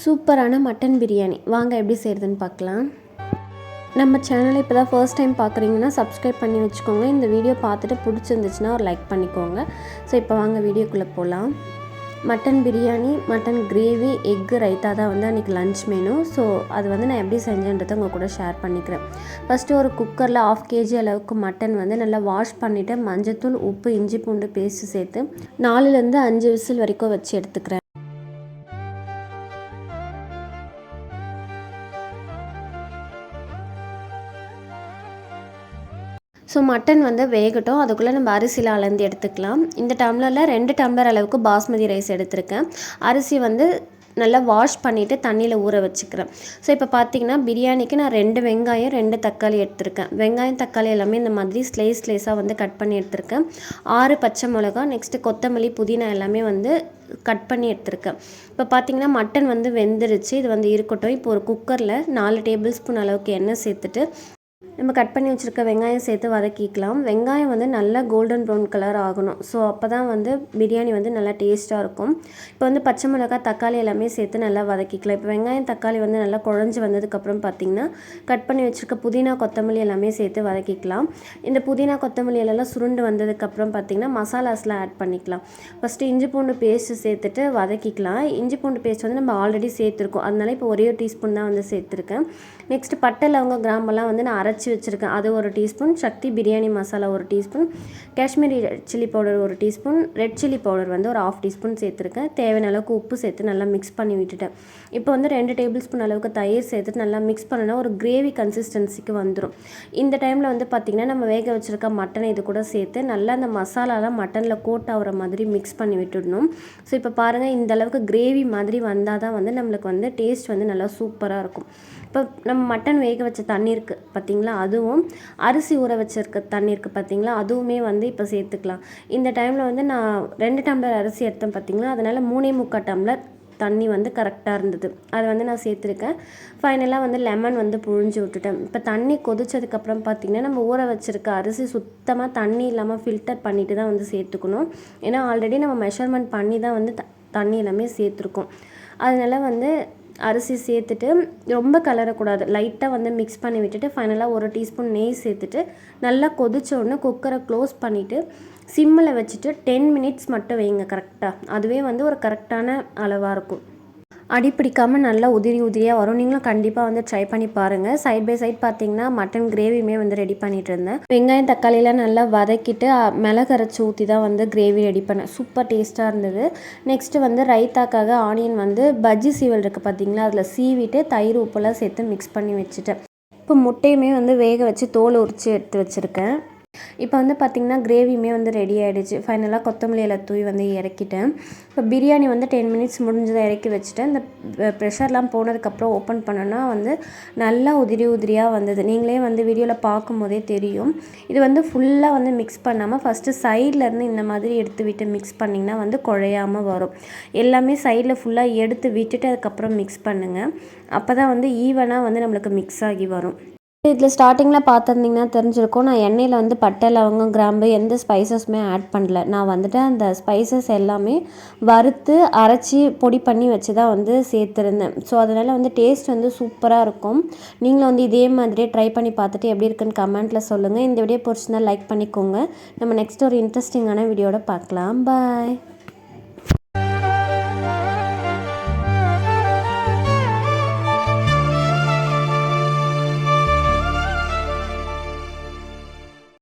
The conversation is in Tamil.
சூப்பரான மட்டன் பிரியாணி வாங்க எப்படி செய்கிறதுன்னு பார்க்கலாம். நம்ம சேனலை இப்போ தான் ஃபர்ஸ்ட் டைம் பார்க்குறீங்கன்னா சப்ஸ்கிரைப் பண்ணி வச்சுக்கோங்க. இந்த வீடியோ பார்த்துட்டு பிடிச்சிருந்துச்சுன்னா ஒரு லைக் பண்ணிக்கோங்க. ஸோ இப்போ வாங்க வீடியோக்குள்ளே போகலாம். Mutton biryani, mutton gravy, egg raita தான் வந்து அன்றைக்கி லன்ச் மெனு. ஸோ அது வந்து நான் எப்படி செஞ்சேன்றதை உங்கள் கூட ஷேர் பண்ணிக்கிறேன். ஃபஸ்ட்டு ஒரு குக்கரில் 1/2 kg அளவுக்கு மட்டன் வந்து நல்லா வாஷ் பண்ணிவிட்டு மஞ்சத்தூள், உப்பு, இஞ்சி பூண்டு பேஸ்ட்டு சேர்த்து 4லேருந்து 5 விசில் வரைக்கும் வச்சு எடுத்துக்கிறேன். ஸோ மட்டன் வந்து வேகட்டும், அதுக்குள்ளே நம்ம அரிசியில் அளந்து எடுத்துக்கலாம். இந்த டம்ளரில் 2 டம்ளர் அளவுக்கு பாஸ்மதி ரைஸ் எடுத்திருக்கேன். அரிசி வந்து நல்லா வாஷ் பண்ணிவிட்டு தண்ணியில் ஊற வச்சுக்கிறேன். ஸோ இப்போ பார்த்தீங்கன்னா பிரியாணிக்கு நான் 2 வெங்காயம் 2 தக்காளி எடுத்திருக்கேன். வெங்காயம் தக்காளி எல்லாமே இந்த மாதிரி ஸ்லைஸாக வந்து கட் பண்ணி எடுத்திருக்கேன். 6 பச்சை மிளகா, நெக்ஸ்ட்டு கொத்தமல்லி, புதினா எல்லாமே வந்து கட் பண்ணி எடுத்திருக்கேன். இப்போ பார்த்தீங்கன்னா மட்டன் வந்து வெந்துருச்சு. இது வந்து இருக்கட்டும். இப்போ ஒரு குக்கரில் 4 டேபிள் ஸ்பூன் அளவுக்கு எண்ணெய் சேர்த்துட்டு நம்ம கட் பண்ணி வச்சுருக்க வெங்காயம் சேர்த்து வதக்கிக்கலாம். வெங்காயம் வந்து நல்லா கோல்டன் ப்ரௌன் கலர் ஆகணும். ஸோ அப்போ தான் வந்து பிரியாணி வந்து நல்லா டேஸ்ட்டாக இருக்கும். இப்போ வந்து பச்சை மிளகாய், தக்காளி எல்லாமே சேர்த்து நல்லா வதக்கிக்கலாம். இப்போ வெங்காயம் தக்காளி வந்து நல்லா குழஞ்சி வந்ததுக்கப்புறம் பார்த்திங்கன்னா கட் பண்ணி வச்சுருக்க புதினா, கொத்தமல்லி எல்லாமே சேர்த்து வதக்கிக்கலாம். இந்த புதினா, கொத்தமல்லி எல்லாம் சுருண்டு வந்ததுக்கப்புறம் பார்த்திங்கன்னா மசாலாஸ்லாம் ஆட் பண்ணிக்கலாம். ஃபஸ்ட்டு இஞ்சி பூண்டு பேஸ்ட்டு சேர்த்துட்டு வதக்கிக்கலாம். இஞ்சி பூண்டு பேஸ்ட் வந்து நம்ம ஆல்ரெடி சேர்த்துருக்கோம், அதனால இப்போ ஒரே ஒரு டீஸ்பூன் தான் வந்து சேர்த்துருக்கேன். நெக்ஸ்ட்டு பட்டை, லவங்கம், கிராம்பெல்லாம் வந்து நான் அரைச்சி வச்சுருக்கேன். அது 1 teaspoon, Sakthi biryani masala 1 teaspoon, Kashmiri chilli powder 1 teaspoon, red chilli powder வந்து ஒரு 1/2 டீஸ்பூன் சேர்த்துருக்கேன். தேவையான அளவுக்கு உப்பு சேர்த்து நல்லா மிக்ஸ் பண்ணி விட்டுட்டேன். இப்போ வந்து 2 டேபிள் ஸ்பூன் அளவுக்கு தயிர் சேர்த்துட்டு நல்லா மிக்ஸ் பண்ணனா ஒரு கிரேவி கன்சிஸ்டன்சிக்கு வந்துடும். இந்த டைமில் வந்து பார்த்திங்கன்னா நம்ம வேக வச்சுருக்க மட்டனை இது கூட சேர்த்து நல்லா அந்த மசாலாலாம் மட்டனில் கோட் ஆகிற மாதிரி மிக்ஸ் பண்ணி விட்டுடணும். ஸோ இப்போ பாருங்கள், இந்த அளவுக்கு கிரேவி மாதிரி வந்தால் தான் வந்து நம்மளுக்கு வந்து டேஸ்ட் வந்து நல்லா சூப்பராக இருக்கும். இப்போ நம்ம மட்டன் வேக வச்ச தண்ணி இருக்குது பார்த்திங்களா, அதுவும் அரிசி ஊற வச்சுருக்க தண்ணி இருக்குது பார்த்திங்களா, அதுவுமே வந்து இப்போ சேர்த்துக்கலாம். இந்த டைமில் வந்து நான் 2 டம்ளர் அரிசி எடுத்தேன் பார்த்திங்களா, அதனால் 3.25 டம்ளர் தண்ணி வந்து கரெக்டாக இருந்தது. அதை வந்து நான் சேர்த்துருக்கேன். ஃபைனலாக வந்து லெமன் வந்து புழிஞ்சு விட்டுட்டேன். இப்போ தண்ணி கொதிச்சதுக்கப்புறம் பார்த்திங்கன்னா நம்ம ஊற வச்சுருக்க அரிசி சுத்தமாக தண்ணி இல்லாமல் ஃபில்டர் பண்ணிவிட்டு தான் வந்து சேர்த்துக்கணும். ஏன்னா ஆல்ரெடி நம்ம மெஷர்மெண்ட் பண்ணி தான் வந்து தண்ணி எல்லாமே சேர்த்துருக்கோம். அதனால் வந்து அரிசி சேர்த்துட்டு ரொம்ப கலரக்கூடாது, லைட்டாக வந்து மிக்ஸ் பண்ணி விட்டுட்டு ஃபைனலாக 1 டீஸ்பூன் நெய் சேர்த்துட்டு நல்லா கொதிச்ச உடனே குக்கரை க்ளோஸ் பண்ணிவிட்டு சிம்மில் வச்சுட்டு 10 மினிட்ஸ் மட்டும் வைங்க கரெக்டாக. அதுவே வந்து ஒரு கரெக்டான அளவாக இருக்கும். அடி பிடிக்காமல் நல்லா உதிரியாக வரும். நீங்களும் கண்டிப்பாக வந்து ட்ரை பண்ணி பாருங்கள். சைட் பை சைட் பார்த்தீங்கன்னா மட்டன் கிரேவியுமே வந்து ரெடி பண்ணிகிட்டு இருந்தேன். வெங்காயம் தக்காளியெலாம் நல்லா வதக்கிட்டு மிளகு அரைச்சி ஊற்றி தான் வந்து கிரேவி ரெடி பண்ணேன். சூப்பர் டேஸ்ட்டாக இருந்தது. நெக்ஸ்ட்டு வந்து ரைத்தாக்காக ஆனியன் வந்து பஜ்ஜி சீவல் இருக்குது பார்த்தீங்களா, அதில் சீவிட்டு தயிர் உப்பெல்லாம் சேர்த்து மிக்ஸ் பண்ணி வச்சுட்டேன். இப்போ முட்டையுமே வந்து வேக வச்சு தோல் உரித்து எடுத்து வச்சுருக்கேன். இப்போ வந்து பார்த்திங்கன்னா கிரேவியுமே வந்து ரெடி ஆகிடுச்சு. ஃபைனலாக கொத்தமல்லி இலை தூவி வந்து இறக்கிட்டேன். இப்போ பிரியாணி வந்து 10 மினிட்ஸ் முடிஞ்சதை இறக்கி வச்சுட்டேன். இந்த ப்ரெஷர்லாம் போனதுக்கப்புறம் ஓப்பன் பண்ணோன்னா வந்து நல்லா உதிரியாக வந்தது. நீங்களே வந்து வீடியோவில் பார்க்கும்போதே தெரியும். இது வந்து ஃபுல்லாக வந்து மிக்ஸ் பண்ணாமல் ஃபஸ்ட்டு சைட்லேருந்து இந்த மாதிரி எடுத்து விட்டு மிக்ஸ் பண்ணிங்கன்னா வந்து குழையாமல் வரும். எல்லாமே சைடில் ஃபுல்லாக எடுத்து விட்டுட்டு அதுக்கப்புறம் மிக்ஸ் பண்ணுங்கள். அப்போ தான் வந்து ஈவனாக வந்து நம்மளுக்கு மிக்ஸ் ஆகி வரும். இதில் ஸ்டார்டிங்கில் பார்த்துருந்திங்கன்னா தெரிஞ்சிருக்கும், நான் எண்ணெயில் வந்து பட்டை, லவங்கம், கிராம்பு எந்த ஸ்பைசஸுமே ஆட் பண்ணல. நான் வந்துட்டு அந்த ஸ்பைசஸ் எல்லாமே வறுத்து அரைச்சி பொடி பண்ணி வச்சு தான் வந்து சேர்த்துருந்தேன். ஸோ அதனால் வந்து டேஸ்ட் வந்து சூப்பராக இருக்கும். நீங்களும் வந்து இதே மாதிரியே ட்ரை பண்ணி பார்த்துட்டு எப்படி இருக்குன்னு கமெண்ட்டில் சொல்லுங்கள். இந்த வீடியோ பிடிச்சிருந்தா லைக் பண்ணிக்கோங்க. நம்ம நெக்ஸ்ட் ஒரு இன்ட்ரெஸ்டிங்கான வீடியோட பார்க்கலாம். பாய்.